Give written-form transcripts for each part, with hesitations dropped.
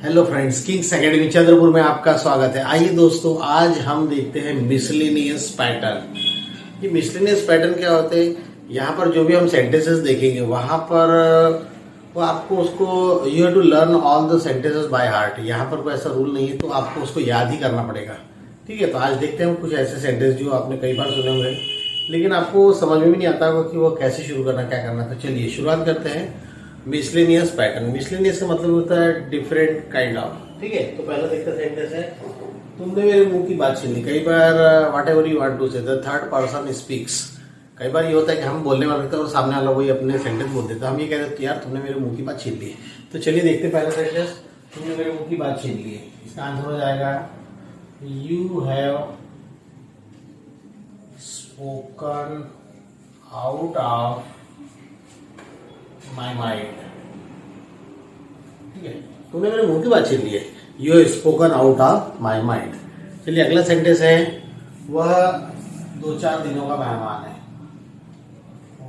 Hello friends, Kings academy Chandrapur में आपका स्वागत है। आइए दोस्तों, आज हम देखते हैं मिसलेनियस पैटर्न। ये मिसलेनियस पैटर्न क्या होते हैं? यहाँ पर जो भी हम सेंटेंसेस देखेंगे वहां पर वो आपको उसको you have to learn all the sentences by heart. यहाँ पर कोई ऐसा रूल नहीं है, तो आपको उसको याद ही करना पड़ेगा। ठीक है, तो आज देखते हैं कुछ ऐसे सेंटेंस जो आपने कई बार सुने होंगे लेकिन आपको समझ में भी नहीं आता होगा कि वो कैसे शुरू करना, क्या करना। तो चलिए शुरुआत करते हैं। मिसलेनियस पैटर्न, मिसलेनियस का मतलब होता है डिफरेंट काइंड ऑफ। ठीक है, तो पहला देखते सेंटेंस है, तुमने मेरे मुंह की बात छीन ली। कई बार whatever you want to say the third person speaks. कई बार ये होता है कि हम बोलने वाले होते हैं और सामने वाला वही अपने सेंटेंस बोल देता है। हम ये कहते हैं यार तुमने मेरे मुंह की बात छीन ली। तो चलिए देखते हैं पहला सेंटेंस, तुमने मेरे मुंह की बात छीन ली। इसका आंसर हो जाएगा you have spoken out of my mind. ठीक है, तूने मेरे मुंह की बात छीन ली है। You have spoken out of my mind. चलिए अगला सेंटेंस है, वह 2-4 दिनों का मेहमान है।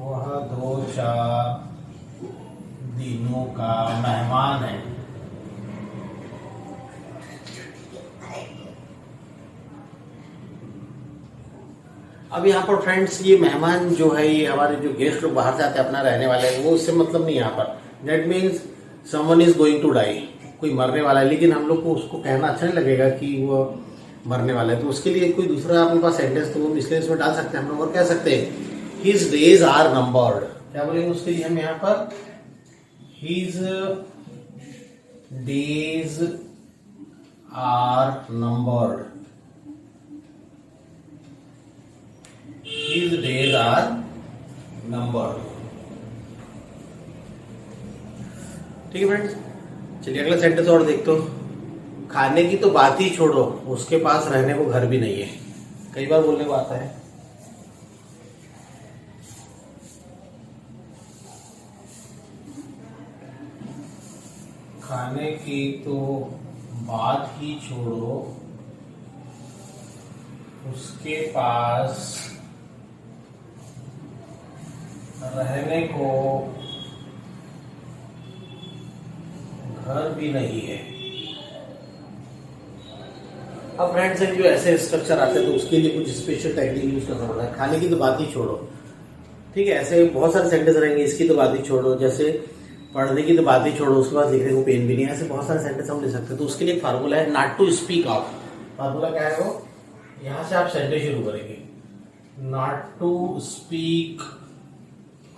वह 2-4 दिनों का मेहमान है। अब यहाँ पर फ्रेंड्स, ये मेहमान जो है, ये हमारे जो गेस्ट लोग बाहर से आते हैं अपना रहने वाले हैं, वो उससे मतलब नहीं। यहाँ पर that means someone is going to die, कोई मरने वाला है। लेकिन हम लोग को उसको कहना अच्छा नहीं लगेगा कि वो मरने वाला है, तो उसके लिए कोई दूसरा अपने पास सेंटेंस तो वो मिसलेनियस में डाल सकते हैं हम लोग। और कह सकते हैं हिज डेज आर नंबर्ड। क्या बोलेंगे उसके लिए हम यहाँ पर? His days are numbered. His days are numbered। ठीक है फ्रेंड्स, चलिए अगला सेंटेंस और देखते हो। खाने की तो बात ही छोड़ो, उसके पास रहने को घर भी नहीं है। कई बार बोलने को आता है। खाने की तो बात ही छोड़ो, उसके पास रहने को घर भी नहीं है। अब फ्रेंड्स, जो ऐसे स्ट्रक्चर आते हैं तो उसके लिए कुछ स्पेशल टेक्निक यूज करना पड़ता है। खाने की तो बात ही छोड़ो, ठीक है, ऐसे बहुत सारे सेंटेंस रहेंगे। इसकी तो बात ही छोड़ो, जैसे पढ़ने की तो बात ही छोड़ो, उसके बाद लिखने को पेन भी नहीं है। ऐसे बहुत सारे सेंटेंस हम ले सकते हैं। तो उसके लिए एक फार्मूला है, not to speak of. Formula क्या है वो? यहां से आप सेंटेंस शुरू करेंगे, नॉट टू स्पीक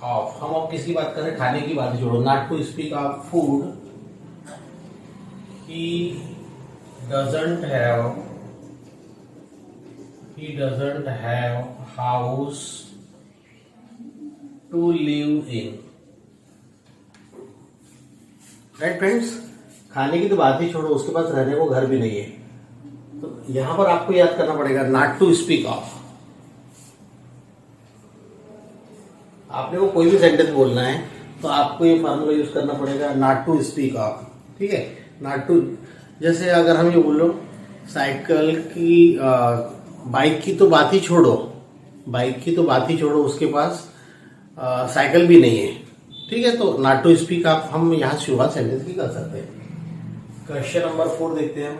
ऑफ। हम अब किसकी बात कर रहे हैं? खाने की बात छोड़ो। Not to speak of food, he doesn't have house to live in. Right friends, खाने की तो बात ही छोड़ो, उसके पास रहने को घर भी नहीं है। तो यहां पर आपको याद करना पड़ेगा नॉट टू स्पीक ऑफ। आपने वो कोई भी सेंटेंस बोलना है तो आपको ये फार्मूला यूज करना पड़ेगा, नॉट टू स्पीक ऑफ। ठीक है, नॉट टू, जैसे अगर हम ये बोलो साइकिल की बाइक की तो बात ही छोड़ो, बाइक की तो बात ही छोड़ो, उसके पास साइकिल भी नहीं है। ठीक है, तो नॉट टू स्पीक ऑफ हम यहाँ शुरुआत सेंटेंस की कर सकते हैं। क्वेश्चन नंबर 4 देखते हैं हम।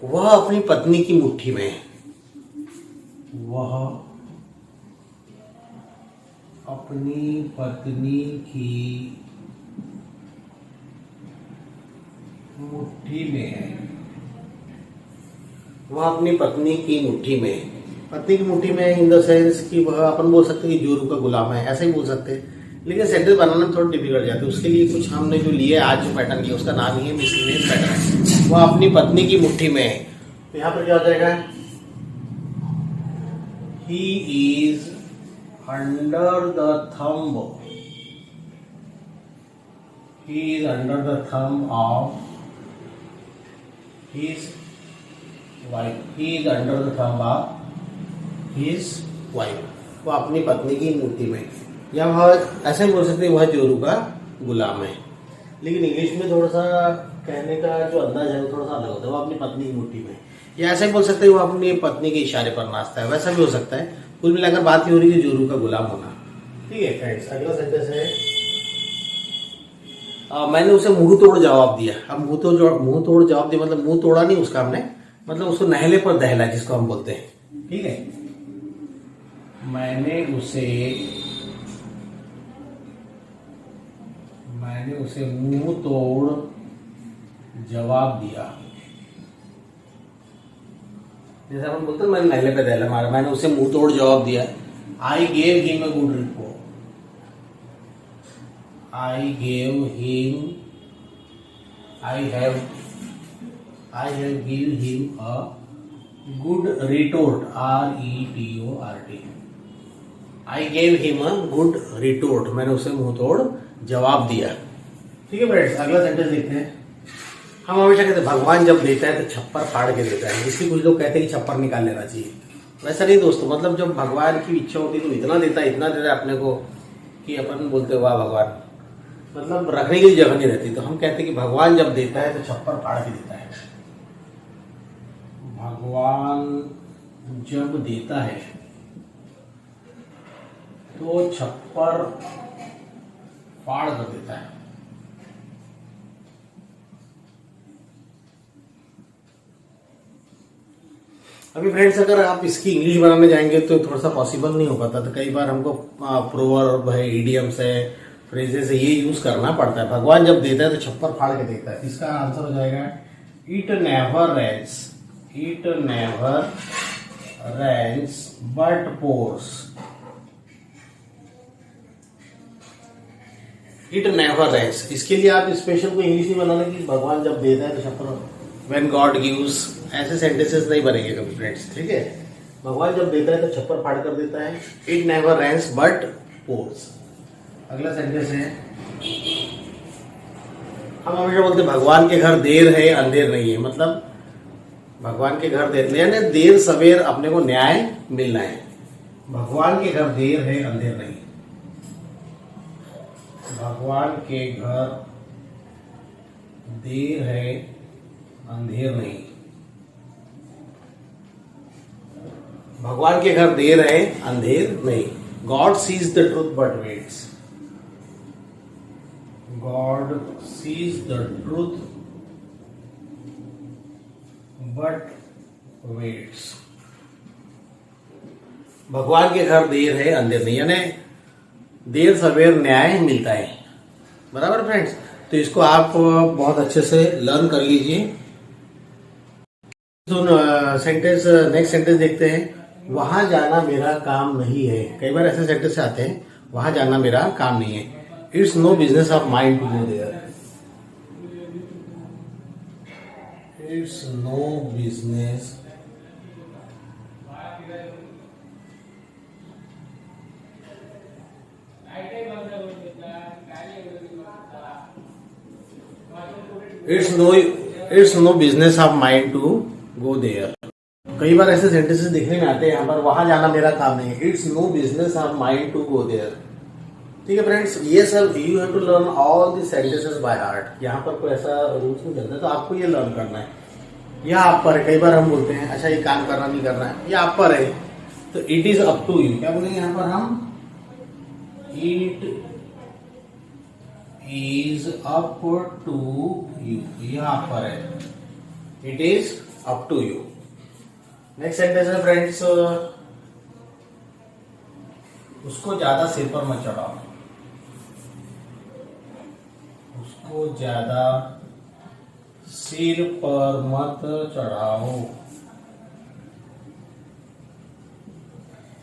वह अपनी पत्नी की मुट्ठी में है। वह अपनी पत्नी की मुट्ठी में है। वह अपनी पत्नी की मुट्ठी में है। पत्नी की मुट्ठी में इन द सेंस कि वह, अपन बोल सकते हैं कि जोरू का गुलाम है, ऐसे ही बोल सकते हैं। लेकिन सेंटेंस बनाना में थोड़ा डिफिकल्ट जाता है। उसके लिए कुछ हमने जो लिया है आज जो पैटर्न लिया उसका नाम ही है मिसलेनियस पैटर्न। वह अपनी पत्नी की मुट्ठी में है। तो यहाँ पर क्या हो जाएगा? He is under the thumb, he is under the thumb of his wife, he is under the thumb of his wife। वो अपनी पत्नी की मुट्ठी में, या वह ऐसे बोल सकते हैं वह जोरू का गुलाम है। लेकिन इंग्लिश में थोड़ा सा कहने का जो अंदाज है वो थोड़ा सा अलग होता है। वो अपनी पत्नी की मुट्ठी में, या ऐसे बोल सकते हैं वो अपनी पत्नी के इशारे पर नाचता है, वैसा भी हो सकता है। कुल मिलाकर बात ही हो रही है जोरू का गुलाम होना। ठीक है फ्रेंड्स, अगला सेंटेंस है, मैंने उसे मुंह तोड़ जवाब दिया। अब मुंह तोड़ जवाब दिया मतलब मुंह तोड़ा नहीं उसका हमने, मतलब उसको नहले पर दहला जिसको हम बोलते हैं। ठीक है, मैंने उसे मुंह तोड़ जवाब दिया। जैसे अपन बोलते हैं मैंने नहले पे दहला मारा, मैंने उसे मुंह तोड़ जवाब दिया। I gave him a good report. I have given him a good retort. R-E-T-O-R-T. I gave him a good retort. मैंने उसे मुंह तोड़ जवाब दिया। ठीक है फ्रेंड्स, अगला सेंटेंस देखते हैं। हम हमेशा कहते हैं भगवान जब देता है तो छप्पर फाड़ के देता है, इसलिए कुछ लोग कहते हैं कि छप्पर निकाल लेना चाहिए। वैसा नहीं दोस्तों, मतलब जब भगवान की इच्छा होती है तो इतना देता है अपने को कि अपन बोलते वाह भगवान, मतलब रखने की जगह नहीं रहती। तो हम कहते हैं कि भगवान जब देता है तो छप्पर फाड़ के देता है। भगवान जब देता है तो छप्पर फाड़ कर देता है। अभी फ्रेंड्स अगर आप इसकी इंग्लिश बनाने जाएंगे तो थोड़ा सा पॉसिबल नहीं हो पाता। तो कई बार हमको प्रोवर्ब है, इडियम्स है, फ्रेजेस है, ये यूज करना पड़ता है। भगवान जब देता है तो छप्पर फाड़ के देता है। इसका आंसर हो जाएगा it never rains. It never rains but pours. It never rains, इसके लिए आप स्पेशल कोई इंग्लिश नहीं बनाना कि भगवान जब देता है तो छप्पर, व्हेन गॉड गिव्स, ऐसे सेंटेंसेस नहीं बनेंगे कभी फ्रेंड्स। ठीक है, भगवान जब देता है तो छप्पर फाड़ कर देता है। It never rains but pours. अगला सेंटेंस है, हम हमेशा बोलते हैं भगवान के घर देर है अंधेर नहीं है। मतलब भगवान के घर देर, यानी देर सवेर अपने को न्याय मिलना है। भगवान के घर देर है अंधेर नहीं। भगवान के घर देर है अंधेर नहीं। भगवान के घर देर है अंधेर नहीं। God sees the truth but weights. God sees the truth but waits. भगवान के घर देर है अंधेर नहीं, यानी देर सवेर न्याय मिलता है। बराबर फ्रेंड्स, तो इसको आप बहुत अच्छे से लर्न कर लीजिए। तो सेंटेंस, नेक्स्ट सेंटेंस देखते हैं। वहां जाना मेरा काम नहीं है। कई बार ऐसे सेंटेंस आते हैं, वहां जाना मेरा काम नहीं है। It's no business of mine to go there. It's no business It's no business of mine to go there. कई बार ऐसे सेंटेंसेस देखने में आते हैं, यहाँ पर वहां जाना मेरा काम नहीं है। It's no business of mine to go there. ठीक है फ्रेंड्स, ये सब you have to learn all the sentences by heart. यहाँ पर कोई ऐसा रूल्स नहीं चलता, तो आपको ये लर्न करना है। यह आप पर है। कई बार हम बोलते हैं अच्छा ये काम करना नहीं करना है, ये आप पर है। तो it is up to you. क्या बोलेंगे यहाँ पर हम? It is up to you. यह आप पर है। It is up to you. Next sentence है फ्रेंड्स, उसको ज्यादा सिर पर मत चढ़ाओ। उसको ज्यादा सिर पर मत चढ़ाओ।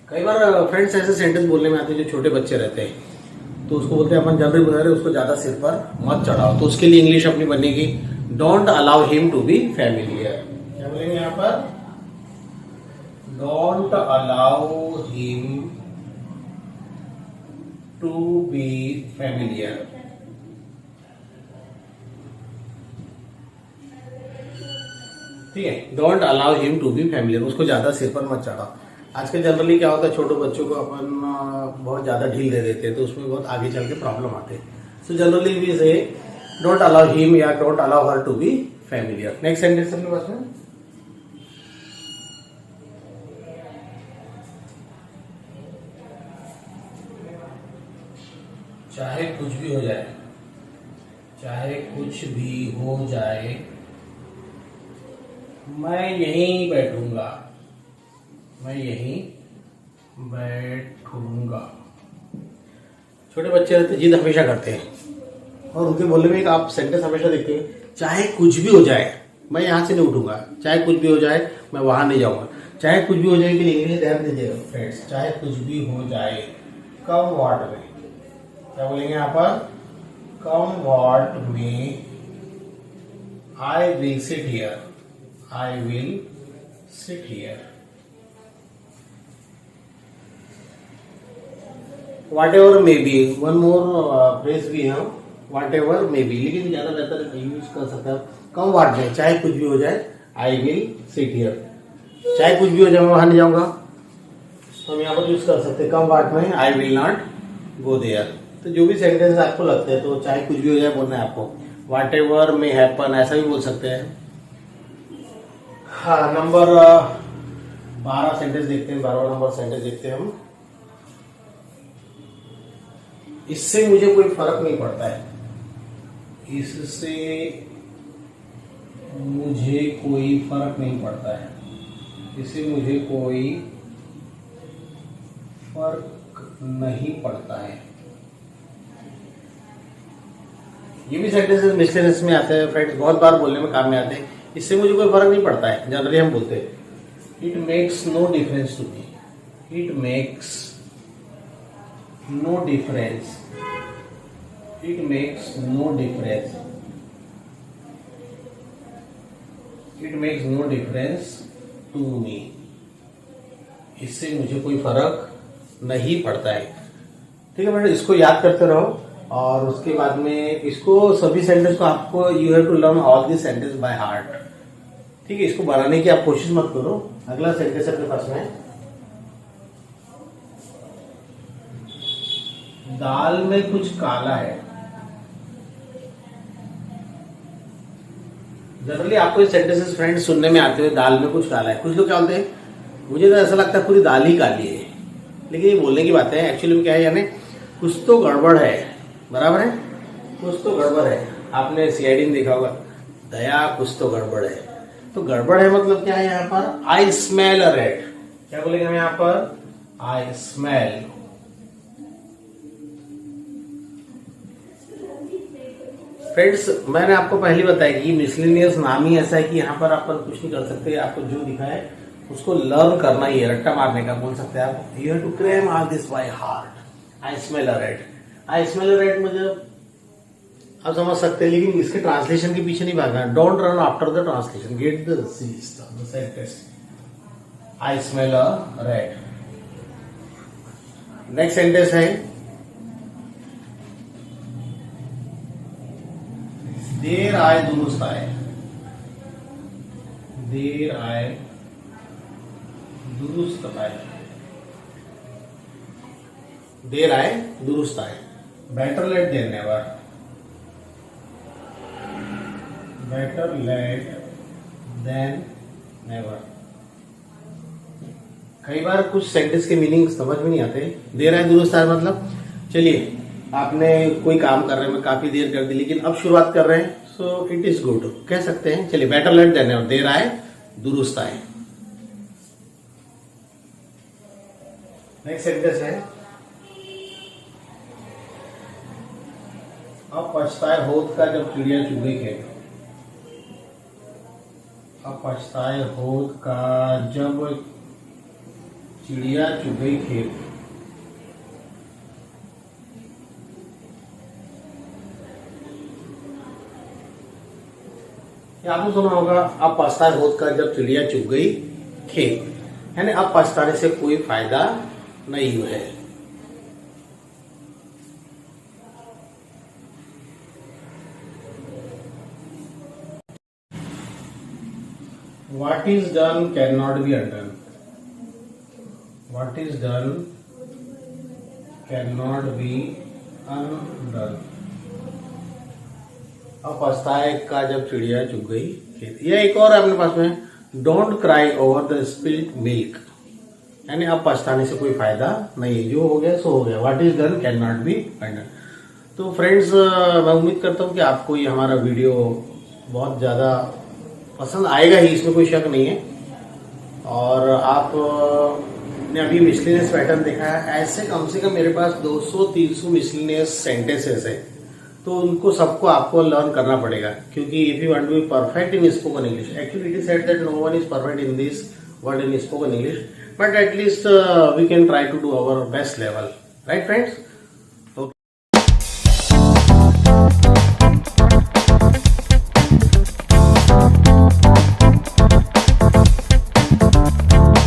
कई बार फ्रेंड्स ऐसे सेंटेंस बोलने में आते हैं जो छोटे बच्चे रहते हैं, तो उसको बोलते हैं अपन जनरली बता रहे उसको ज्यादा सिर पर मत चढ़ाओ। तो उसके लिए इंग्लिश अपनी बनेगी don't allow him to be familiar. क्या बोलेंगे यहाँ पर? Don't allow him to be familiar. ठीक है, don't allow him to be familiar. उसको ज्यादा सिर पर मत चढ़ाओ। आजकल जनरली क्या होता है, छोटे बच्चों को अपन बहुत ज्यादा ढील दे देते हैं, तो उसमें बहुत आगे चल के प्रॉब्लम आते हैं। So generally we say don't allow him या don't allow her to be familiar. Next sentence अपने पास में, चाहे कुछ भी हो जाए, चाहे कुछ भी हो जाए मैं यहीं बैठूंगा, मैं यहीं बैठूंगा। छोटे बच्चे रहते जिद हमेशा करते हैं और उनके बोलने में एक आप सेंटेंस हमेशा देखते हैं, चाहे कुछ भी हो जाए मैं यहाँ से नहीं उठूंगा, चाहे कुछ भी हो जाए मैं वहां नहीं जाऊंगा। चाहे कुछ भी हो जाए के लिए इंग्लिश ध्यान दीजिएगा फ्रेंड्स, चाहे कुछ भी हो जाए कम वॉट में, क्या बोलेंगे यहाँ पर, कम what may I will sit here, I will sit here. What ever may be, one more phrase भी है वॉट एवर मे बी, लेकिन ज्यादा बेहतर यूज कर सकते हैं कम वॉट में, चाहे कुछ भी हो जाए आई विल सिट हियर, चाहे कुछ भी हो जाए मैं वहां नहीं जाऊंगा, तो हम यहाँ पर यूज कर सकते हैं come what may I will not go there. तो जो भी सेंटेंस आपको लगते हैं तो चाहे कुछ भी हो जाए बोलना है आपको, वॉट एवर मे हैपन ऐसा भी बोल सकते हैं। हाँ, नंबर 12 सेंटेंस देखते हैं, 12 नंबर सेंटेंस देखते हैं हम। इससे मुझे कोई फर्क नहीं पड़ता है, इससे मुझे कोई फर्क नहीं पड़ता है, इससे मुझे कोई फर्क नहीं पड़ता है। ये भी सेंटेंसेस मिसलेनियस में आते हैं फ्रेंड्स, बहुत बार बोलने में काम में आते हैं। इससे मुझे कोई फर्क नहीं पड़ता है जनरली हम बोलते हैं। It makes no difference to me, it makes no difference, it makes no difference, it makes no difference to me, इससे मुझे कोई फर्क नहीं पड़ता है। ठीक है बेटा, इसको याद करते रहो और उसके बाद में इसको सभी सेंटेंस को आपको you have to learn all this sentence by heart. ठीक है, इसको बनाने की आप कोशिश मत करो। अगला सेंटेंस अपने पास में, दाल में कुछ काला है। जनरली आपको ये सेंटेंसेस फ्रेंड्स सुनने में आते हुए, दाल में कुछ काला है। कुछ लोग क्या बोलते हैं, मुझे तो ऐसा लगता है पूरी दाल ही काली है, लेकिन ये बोलने की बात है। एक्चुअली में क्या है, यानी कुछ तो गड़बड़ है, बराबर है, कुछ तो गड़बड़ है। आपने सीआईडी में देखा होगा, दया कुछ तो गड़बड़ है। तो गड़बड़ है मतलब क्या है यहाँ पर, आई स्मेल अ रेड। क्या बोलेंगे हम यहाँ पर, आई स्मेल। फ्रेंड्स, मैंने आपको पहले बताया कि मिसलेनियस नाम ही ऐसा है कि यहाँ पर आप कुछ नहीं कर सकते। आपको जो दिखा है उसको लर्न करना ही है, रट्टा मारने का बोल सकते हैं आप। You have to cram all this by heart. I smell a rat, I smell a rat मतलब आप समझ सकते हैं, लेकिन इसके ट्रांसलेशन के पीछे नहीं भागना। Don't run after the translation, get the sentence. I smell a red. Next sentence है, देर आए दुरुस्त आए, देर आए दुरुस्त आए, देर आए दुरुस्त आए। Better late than never, better late than never. कई बार कुछ सेंटेंस के मीनिंग समझ में नहीं आते। देर आए दुरुस्त आए मतलब, चलिए आपने कोई काम कर रहे हैं, काफी देर कर दी, लेकिन अब शुरुआत कर रहे हैं, सो इट इज गुड कह सकते हैं। चलिए, बेटर लेट देन नेवर, देर आए दुरुस्त आए। नेक्स्ट सेंटेंस है, अब पछताए होत का जब चिड़िया चुग गई खेत। अब पछताए होत का जब चिड़िया चुग गई खेत। आपने सुना होगा, अब पछताए होत का जब चिड़िया चुग गई खेत, यानी अब पछताने से कोई फायदा नहीं है। What is done cannot be undone. What is done cannot be undone. अब पछताए का जब चिड़िया चुग गई खेत। यह एक और अपने पास में, don't cry over the spilled milk, यानी अब पछताने से कोई फायदा नहीं है, जो हो गया सो हो गया। What is done can not be undone. तो फ्रेंड्स, मैं उम्मीद करता हूँ कि आपको ये हमारा वीडियो बहुत ज़्यादा पसंद आएगा ही, इसमें कोई शक नहीं है। और आप ने अभी मिसलिनियस पैटर्न देखा है, ऐसे कम से कम मेरे पास 200-300 मिसलिनियस सेंटेंसेस है, तो उनको सबको आपको लर्न करना पड़ेगा, क्योंकि if you want to be perfect in spoken English, actually it is said that no one is perfect in this word in spoken English, but at least we can try to do our best level, right friends.